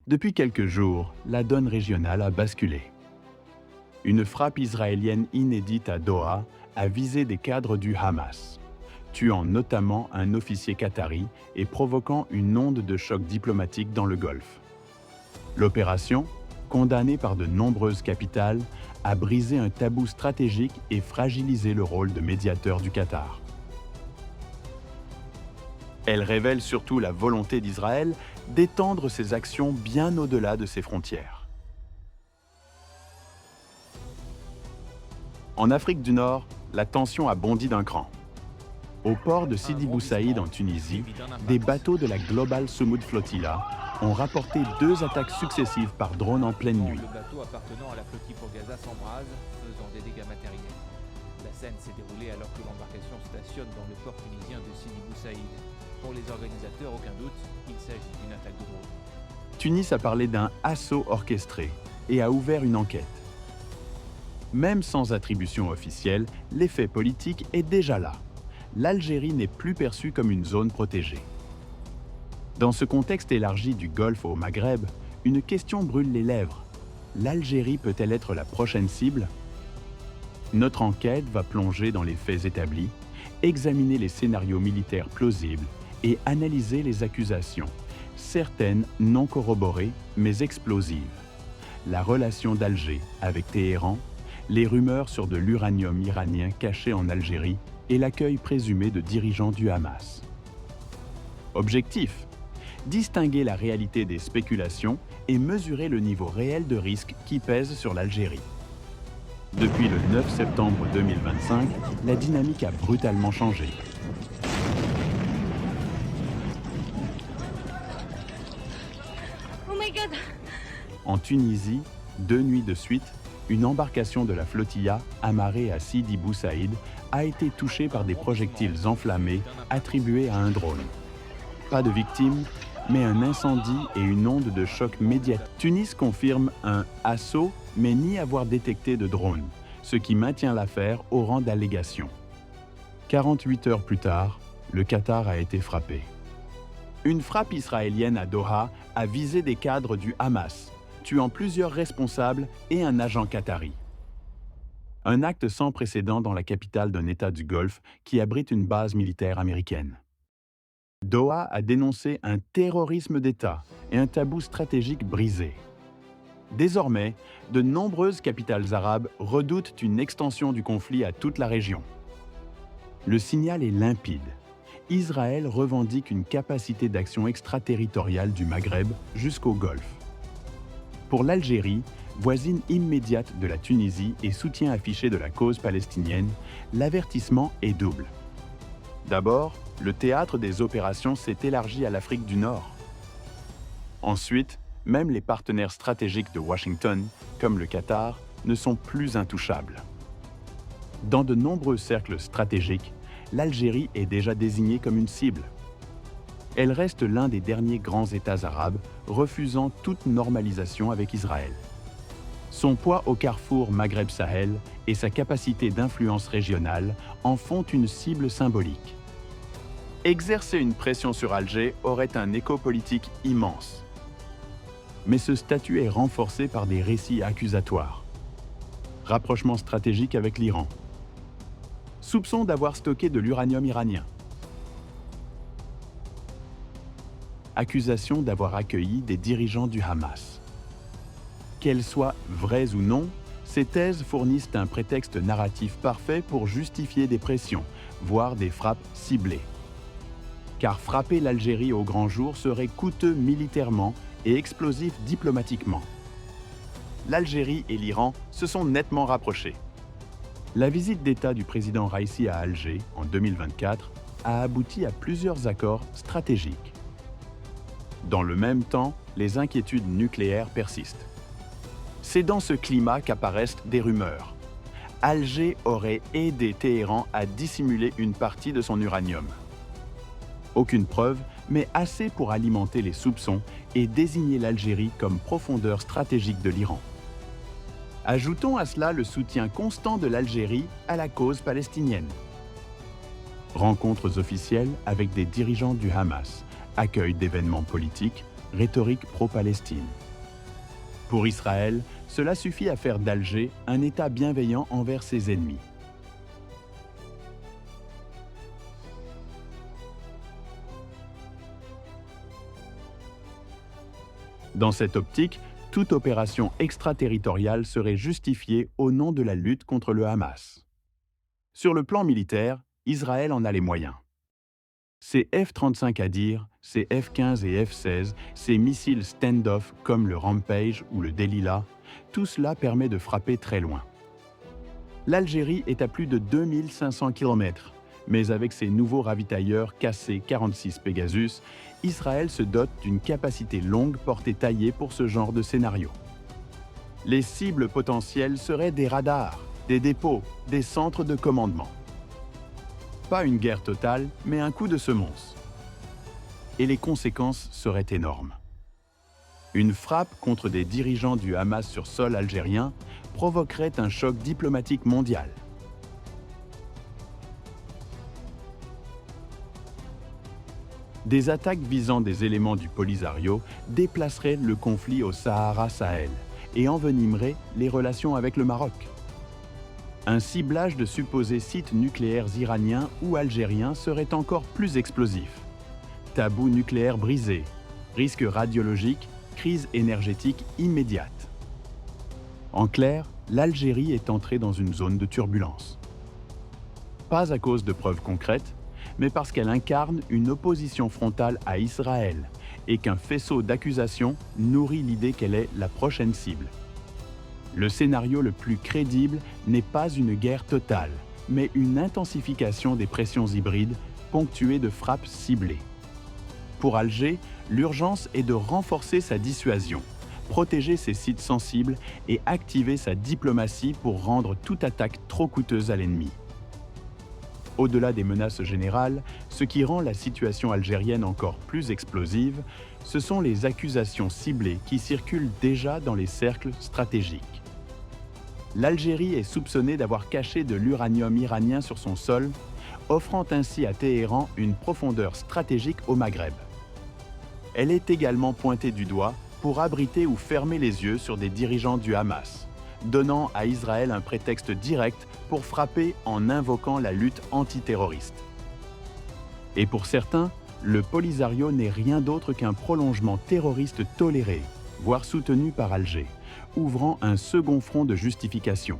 Depuis quelques jours, la donne régionale a basculé. Une frappe israélienne inédite à Doha a visé des cadres du Hamas, tuant notamment un officier qatari et provoquant une onde de choc diplomatique dans le Golfe. L'opération, condamnée par de nombreuses capitales, a brisé un tabou stratégique et fragilisé le rôle de médiateur du Qatar. Elle révèle surtout la volonté d'Israël d'étendre ses actions bien au-delà de ses frontières. En Afrique du Nord, la tension a bondi d'un cran. Au port de Sidi Bou Saïd en Tunisie, des bateaux de la Global Soumoud Flotilla ont rapporté 2 attaques successives par drone en pleine nuit. Le bateau appartenant à la flottille pour Gaza s'embrase, faisant des dégâts matériels. La scène s'est déroulée alors que l'embarcation stationne dans le port tunisien de Sidi Bou Saïd. Pour les organisateurs, aucun doute, il s'agit d'une attaque de drone. Tunis a parlé d'un assaut orchestré et a ouvert une enquête. Même sans attribution officielle, l'effet politique est déjà là. L'Algérie n'est plus perçue comme une zone protégée. Dans ce contexte élargi du Golfe au Maghreb, une question brûle les lèvres. L'Algérie peut-elle être la prochaine cible? Notre enquête va plonger dans les faits établis, examiner les scénarios militaires plausibles et analyser les accusations, certaines non corroborées mais explosives. La relation d'Alger avec Téhéran, les rumeurs sur de l'uranium iranien caché en Algérie et l'accueil présumé de dirigeants du Hamas. Objectif: distinguer la réalité des spéculations et mesurer le niveau réel de risque qui pèse sur l'Algérie. Depuis le 9 septembre 2025, la dynamique a brutalement changé. Oh my God! En Tunisie, 2 nuits de suite, une embarcation de la flotilla amarrée à Sidi Bou Saïd a été touchée par des projectiles enflammés attribués à un drone. Pas de victimes, mais un incendie et une onde de choc médiatique. Tunis confirme un assaut, mais nie avoir détecté de drone, ce qui maintient l'affaire au rang d'allégation. 48 heures plus tard, le Qatar a été frappé. Une frappe israélienne à Doha a visé des cadres du Hamas, tuant plusieurs responsables et un agent qatari. Un acte sans précédent dans la capitale d'un État du Golfe qui abrite une base militaire américaine. Doha a dénoncé un terrorisme d'État et un tabou stratégique brisé. Désormais, de nombreuses capitales arabes redoutent une extension du conflit à toute la région. Le signal est limpide. Israël revendique une capacité d'action extraterritoriale du Maghreb jusqu'au Golfe. Pour l'Algérie, voisine immédiate de la Tunisie et soutien affiché de la cause palestinienne, l'avertissement est double. D'abord, le théâtre des opérations s'est élargi à l'Afrique du Nord. Ensuite, même les partenaires stratégiques de Washington, comme le Qatar, ne sont plus intouchables. Dans de nombreux cercles stratégiques, l'Algérie est déjà désignée comme une cible. Elle reste l'un des derniers grands États arabes, refusant toute normalisation avec Israël. Son poids au carrefour Maghreb-Sahel et sa capacité d'influence régionale en font une cible symbolique. Exercer une pression sur Alger aurait un écho politique immense. Mais ce statut est renforcé par des récits accusatoires. Rapprochement stratégique avec l'Iran. Soupçon d'avoir stocké de l'uranium iranien. Accusation d'avoir accueilli des dirigeants du Hamas. Qu'elles soient vraies ou non, ces thèses fournissent un prétexte narratif parfait pour justifier des pressions, voire des frappes ciblées. Car frapper l'Algérie au grand jour serait coûteux militairement et explosif diplomatiquement. L'Algérie et l'Iran se sont nettement rapprochés. La visite d'État du président Raïssi à Alger en 2024 a abouti à plusieurs accords stratégiques. Dans le même temps, les inquiétudes nucléaires persistent. C'est dans ce climat qu'apparaissent des rumeurs. Alger aurait aidé Téhéran à dissimuler une partie de son uranium. Aucune preuve, mais assez pour alimenter les soupçons et désigner l'Algérie comme profondeur stratégique de l'Iran. Ajoutons à cela le soutien constant de l'Algérie à la cause palestinienne. Rencontres officielles avec des dirigeants du Hamas, accueil d'événements politiques, rhétorique pro-Palestine. Pour Israël, cela suffit à faire d'Alger un État bienveillant envers ses ennemis. Dans cette optique, toute opération extraterritoriale serait justifiée au nom de la lutte contre le Hamas. Sur le plan militaire, Israël en a les moyens. Ses F-35 Adir, ses F-15 et F-16, ses missiles stand-off comme le Rampage ou le Delilah, tout cela permet de frapper très loin. L'Algérie est à plus de 2500 km, mais avec ses nouveaux ravitailleurs KC-46 Pegasus, Israël se dote d'une capacité longue portée taillée pour ce genre de scénario. Les cibles potentielles seraient des radars, des dépôts, des centres de commandement. Pas une guerre totale, mais un coup de semonce. Et les conséquences seraient énormes. Une frappe contre des dirigeants du Hamas sur sol algérien provoquerait un choc diplomatique mondial. Des attaques visant des éléments du Polisario déplaceraient le conflit au Sahara-Sahel et envenimeraient les relations avec le Maroc. Un ciblage de supposés sites nucléaires iraniens ou algériens serait encore plus explosif. Tabou nucléaire brisé, risque radiologique, crise énergétique immédiate. En clair, l'Algérie est entrée dans une zone de turbulence. Pas à cause de preuves concrètes, mais parce qu'elle incarne une opposition frontale à Israël et qu'un faisceau d'accusations nourrit l'idée qu'elle est la prochaine cible. Le scénario le plus crédible n'est pas une guerre totale, mais une intensification des pressions hybrides ponctuée de frappes ciblées. Pour Alger, l'urgence est de renforcer sa dissuasion, protéger ses sites sensibles et activer sa diplomatie pour rendre toute attaque trop coûteuse à l'ennemi. Au-delà des menaces générales, ce qui rend la situation algérienne encore plus explosive, ce sont les accusations ciblées qui circulent déjà dans les cercles stratégiques. L'Algérie est soupçonnée d'avoir caché de l'uranium iranien sur son sol, offrant ainsi à Téhéran une profondeur stratégique au Maghreb. Elle est également pointée du doigt pour abriter ou fermer les yeux sur des dirigeants du Hamas, donnant à Israël un prétexte direct pour frapper en invoquant la lutte antiterroriste. Et pour certains, le Polisario n'est rien d'autre qu'un prolongement terroriste toléré, voire soutenu par Alger, ouvrant un second front de justification.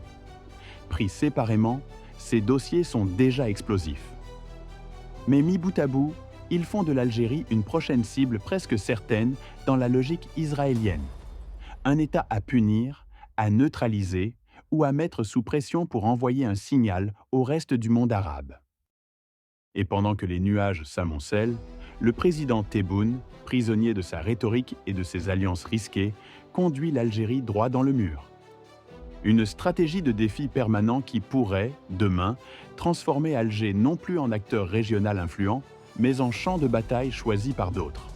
Pris séparément, ces dossiers sont déjà explosifs. Mais mis bout à bout, ils font de l'Algérie une prochaine cible presque certaine dans la logique israélienne. Un État à punir, à neutraliser ou à mettre sous pression pour envoyer un signal au reste du monde arabe. Et pendant que les nuages s'amoncellent, le président Tebboune, prisonnier de sa rhétorique et de ses alliances risquées, conduit l'Algérie droit dans le mur. Une stratégie de défi permanent qui pourrait, demain, transformer Alger non plus en acteur régional influent, mais en champ de bataille choisi par d'autres.